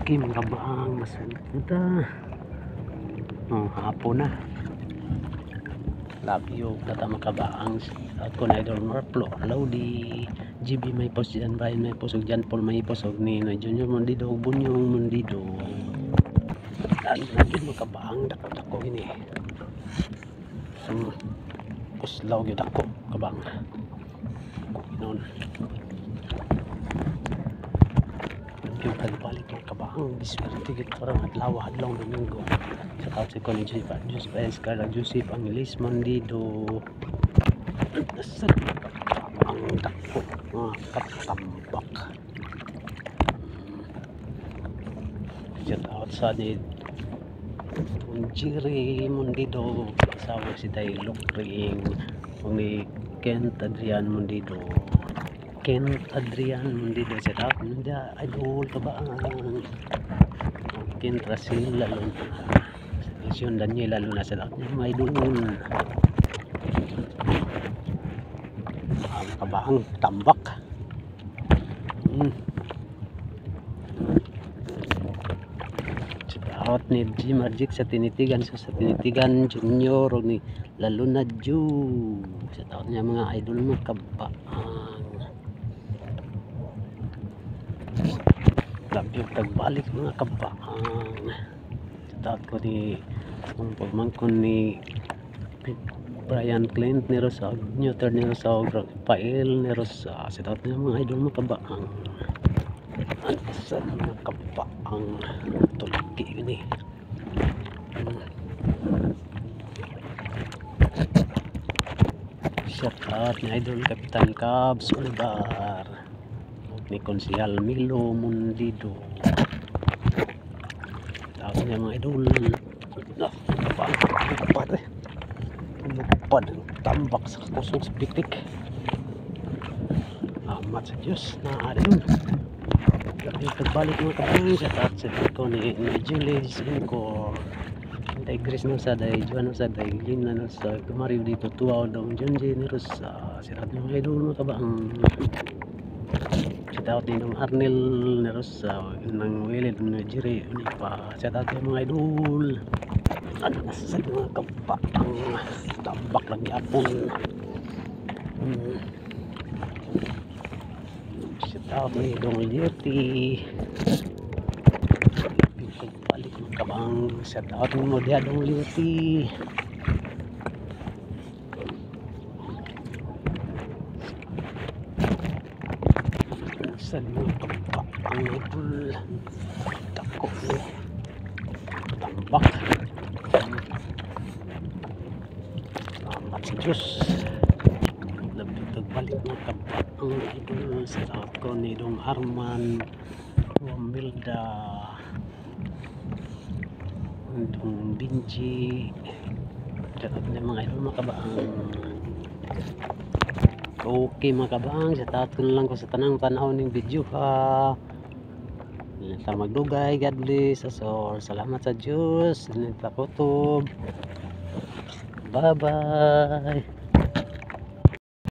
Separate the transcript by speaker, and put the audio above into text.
Speaker 1: Okay mga kabang, masunod na hapon na. Love you tata mga kabang. Ako na idol Marplo Laudi GB may post dyan, Brian may post, Jan Paul may post, ni Junior Mundido, Bunyong Mundido. Lagi mga kabang, dako ini puslaw yun ako kabang noon. Yung pagbalik ng kabang diswerte git parang hadlaw domingo sa tawag si Connie Joseph Escar Joseph Angelis Mandido nasad ang dako mga katambak shout out sa ni Jerry Mundido asawa si Dailok Ring ni Kent Adrian Mundido sa tap nanda idol kabang Kent Rasil lalo Vision Daniel lalo na sa tap may idol ang kabang tambak out ni G Magic sa tinitigan Junior o ni lalo na Ju sa taon niya mga idol mo kabang labyo tagbalik mga kabang sa taon ko ni pagmangkon ni Brian Clint ni Rosa Newton ni Rosa Pael ni Rosa sa taon niya mga idol mo kabang sa mga kabang tulaki ini shout out ni idol Kapitan Cabs Olivar ni Konsehal Milo Mundido tapos niya mga idol lupad tambak sa kusong sa piktik amat sa Diyos na adun pagbalik mga kabang sa taat sa ko ni Julie Cinco day Grace no sa day Juan no sa day Lina no sa kumariw dito tuwa daw Junji ni Rosa sirat ng idol mga kabang sa taat ni nung Arnel ni Rosa ng Wilid ni Jerry ni pa sa taat mga idol ano nasa mga kabang tambak lang yapon shout ni Dong Lieti balik ng kabang shout out mo dia Dong Lieti sa mga kabang idol dako ni tambak salamat sa Diyos balik ng kabang idol sa ako ni Dong Arman Wamilda Dong Binji at mga idol mga kabang okay mga kabang sa tato lang ko sa tanang panahon ng video ha sa magdugay God bless us all salamat sa Diyos nagtakutob bye bye.